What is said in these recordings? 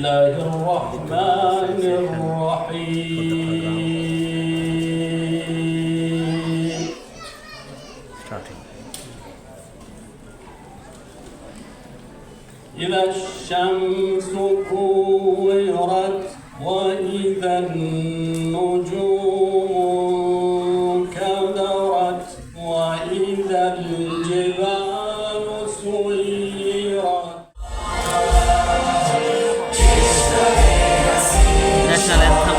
बिस्मिल्लाहिर्रहमानिर्रहीम। इज़ा शम्सु कुव्विरत व इज़ा नुजूमु कदरत व इज़ा जिबालु सुय्यरत। नेशनल एंथम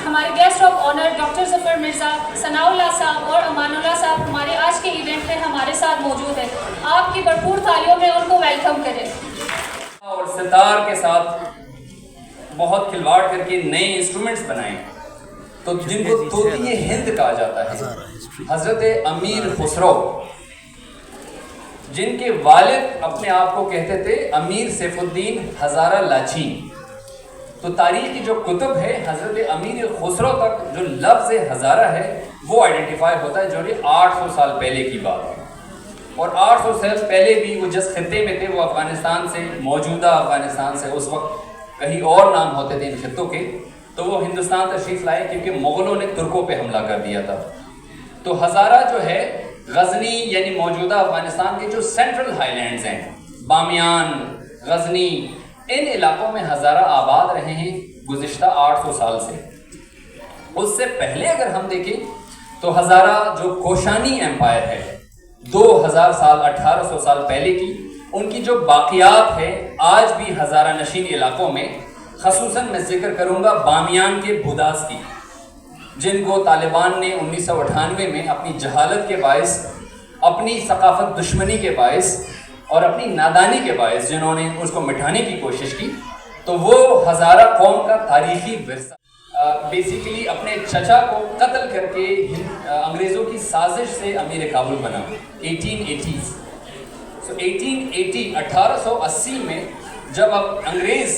हमारे guest of honour doctor Zafar Mirza, Sanaullah साहब और अमानुल्लाह साहब हमारे आज के इवेंट में हमारे साथ मौजूद हैं। आपकी भरपूर तालियों में उनको वेलकम करें। और सितार के साथ बहुत खिलवाड़ करके नए इंस्ट्रूमेंट्स बनाए, तो जिनको तोतिए हिंद कहा जाता है। हज़रत अमीर खुसरो, जिनके वालिद अपने आप को कहते थे अमीर सैफुद्दीन हज़ारा लाची। तो तारीख की जो कुतुब है, हज़रत अमीर खुसरो तक जो लफ्ज़ हज़ारा है वो आइडेंटिफाई होता है, जो कि 800 साल पहले की बात है। और 800 साल पहले भी वो जिस खित्ते में थे वो अफ़गानिस्तान से, मौजूदा अफ़गानिस्तान से, उस वक्त कहीं और नाम होते थे इन खित्तों के, तो वो हिंदुस्तान तशरीफ़ लाए क्योंकि मुग़लों ने तुर्कों पे हमला कर दिया था। तो हज़ारा जो है गज़नी यानी मौजूदा अफ़गानिस्तान के जो सेंट्रल हाईलैंड्स हैं, बामियान, गज़नी, इन इलाकों में हज़ारा आबाद रहे हैं गुज़िश्ता 800 साल से। उससे पहले अगर हम देखें तो हज़ारा जो कोशानी एम्पायर है 2000 साल 1800 साल पहले की, उनकी जो बाक़ियात है आज भी हज़ारा नशीन इलाकों में, ख़ुसूसन मैं जिक्र करूँगा बामियान के बुदास की, जिनको तालिबान ने 1998 में अपनी जहालत के बायस, अपनी सकाफत दुश्मनी के बायस और अपनी नादानी के बायस जिन्होंने उसको मिटाने की कोशिश की। तो वो हज़ारा कौम का तारीख़ी विरसा बेसिकली अपने चचा को कत्ल करके अंग्रेज़ों की साजिश से अमीर काबुल बना 1880s। सो 1880 में जब अब अंग्रेज़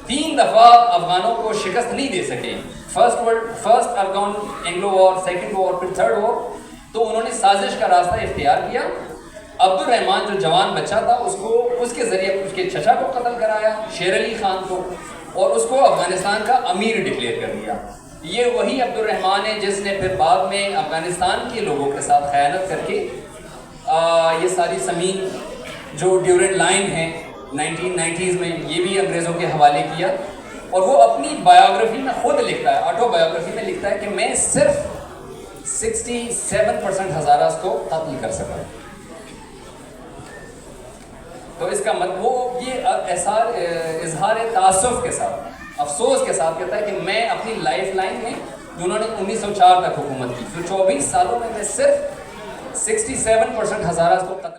3 दफ़ा अफ़गानों को शिकस्त नहीं दे सके, first Afghan Anglo war, second war, फिर थर्ड वॉर, तो उन्होंने साजिश का रास्ता इख्तियार किया। अब्दुल रहमान जो जवान बच्चा था उसको उसके ज़रिए उसके चचा को कत्ल कराया, शेर अली ख़ान को, और उसको अफ़गानिस्तान का अमीर डिक्लेयर कर दिया। ये वही अब्दुल रहमान है जिसने फिर बाद में अफ़गानिस्तान के लोगों के साथ ख़यानत करके ये सारी ज़मीन जो ड्यूरेंट लाइन है 1990s में, ये भी अंग्रेज़ों के हवाले किया। और वो अपनी बायोग्राफी में खुद लिखता है, ऑटोबायोग्राफी में लिखता है कि मैं सिर्फ 67% हज़ारास को कत्ल कर सका। तो इसका मतलब वो ये इजहार तासुफ के साथ, अफसोस के साथ कहता है कि मैं अपनी लाइफ लाइन में उन्होंने 1904 तक हुकूमत की, तो 24 सालों में मैं सिर्फ 67% हज़ारा को कत्ल।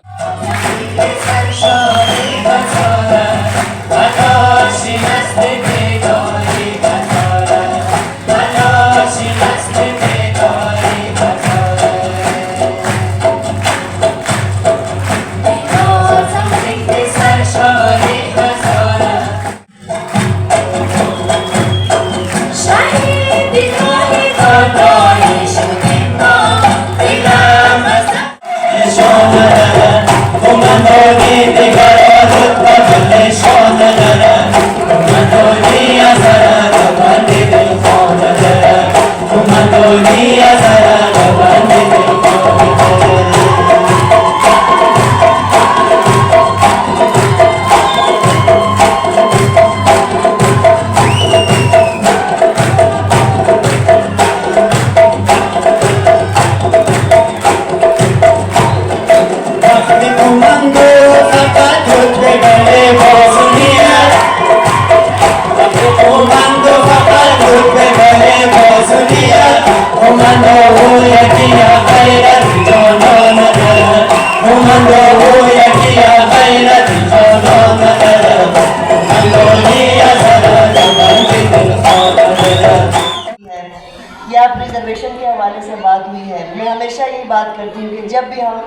या रिजर्वेशन के हवाले से बात हुई है। मैं हमेशा यही बात करती हूँ कि जब भी हम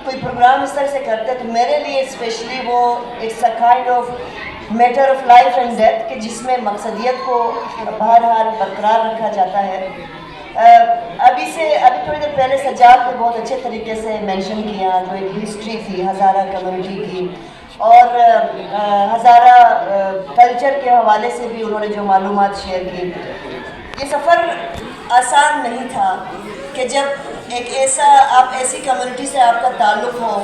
कोई प्रोग्राम इस तरह से करते हैं तो मेरे लिए स्पेशली वो it's a kind of matter of life and death कि जिसमें मकसदियत को बहरहाल बरकरार रखा जाता है। अभी थोड़ी देर पहले सज्जाद ने बहुत अच्छे तरीके से मेंशन किया जो एक हिस्ट्री थी हज़ारा कम्युनिटी की और हज़ारा कल्चर के हवाले से भी उन्होंने जो मालूमात शेयर की। ये सफ़र आसान नहीं था कि जब आप ऐसी कम्युनिटी से आपका ताल्लुक़ हो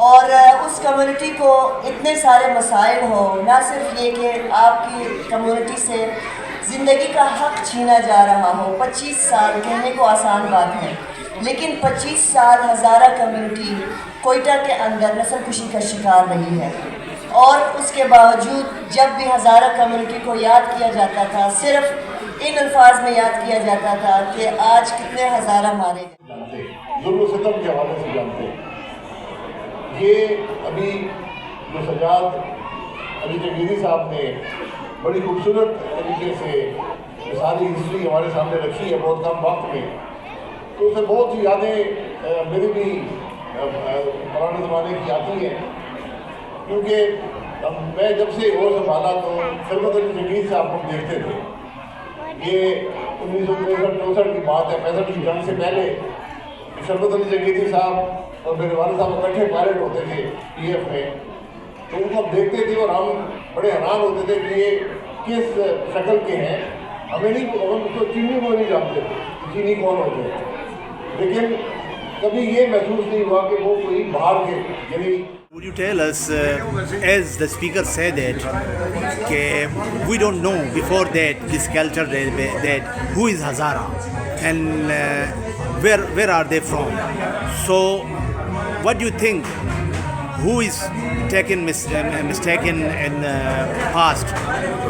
और उस कम्युनिटी को इतने सारे मसाइल हो, ना सिर्फ ये कि आपकी कम्युनिटी से ज़िंदगी का हक़ छीना जा रहा हो। 25 साल कहने को आसान बात है, लेकिन 25 साल हज़ारा कम्युनिटी कोयटा के अंदर नस्लकुशी का शिकार रही है और उसके बावजूद जब भी हज़ारा कम्युनिटी को याद किया जाता था सिर्फ इन अल्फाज में याद किया जाता था कि आज कितने हज़ारा मारे गए। जुल्म सितम के हवाले से जानते हैं। ये अभी जो सजाद अली जंगीरी साहब ने बड़ी खूबसूरत तरीके से सारी हिस्ट्री हमारे सामने रखी है बहुत कम वक्त में, तो उसे बहुत सी यादें मेरी भी पुराने ज़माने की आती हैं, क्योंकि मैं जब से होश संभाला तो शरबत अली जंगीरी साहब को देखते थे। ये 1963-64 की बात है, 65 की जंग से पहले शरबत अली जंगीरी साहब और मेरे वाले साहब इकट्ठे पायलट होते थे PF में, तो उनको हम देखते थे और हम बड़े हैरान होते थे कि ये किस शक्ल के हैं। हम उसको चीनी को नहीं जानते थे, चीनी कौन होते हैं, लेकिन कभी ये महसूस नहीं हुआ कि वो कोई बाहर के यानी। Would you tell us, as the speaker said that we don't know before that this culture that who is Hazara and where are they from? So, what do you think? Who is mistaken in the past?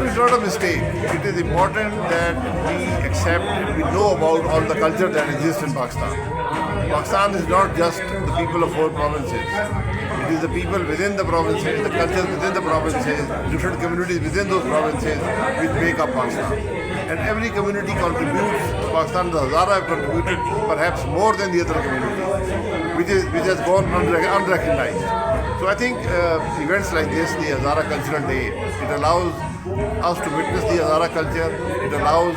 It's not a mistake. It is important that we accept and we know about all the culture that exists in Pakistan. Pakistan is not just the people of 4 provinces. It is the people within the provinces, the cultures within the provinces, different communities within those provinces which make up Pakistan. And every community contributes to Pakistan. The Hazara have contributed perhaps more than the other communities, which has gone unrecognized. So I think events like this, the Hazara Cultural Day, it allows us to witness the Hazara culture. It allows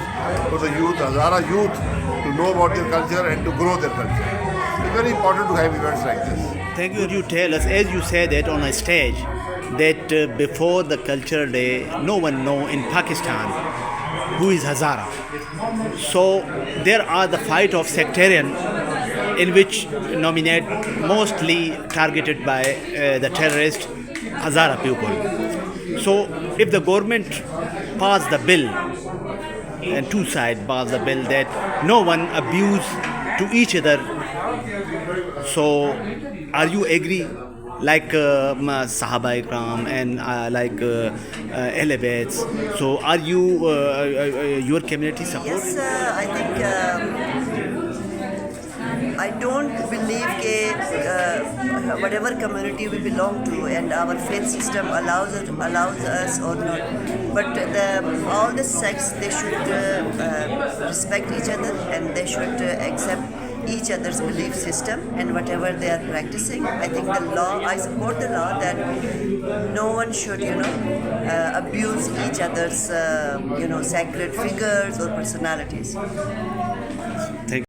for the youth, Hazara youth, to know about their culture and to grow their culture. It's very important to have events like this. Thank you. You tell us, as you said that on a stage, that before the cultural day, no one know in Pakistan who is Hazara. So there are the fight of sectarian, in which nominate mostly targeted by the terrorist Hazara people. So if the government pass the bill, and two sides pass the bill that no one abuse to each other, so are you agree like Sahaba Ikram and like Ahl Baits. So are you your community support? Yes, I think I don't believe that whatever community we belong to and our faith system allows us or not. But all the sects, they should respect each other, and they should accept each other's belief system and whatever they are practicing. I think the law, I support the law that no one should, abuse each other's, sacred figures or personalities.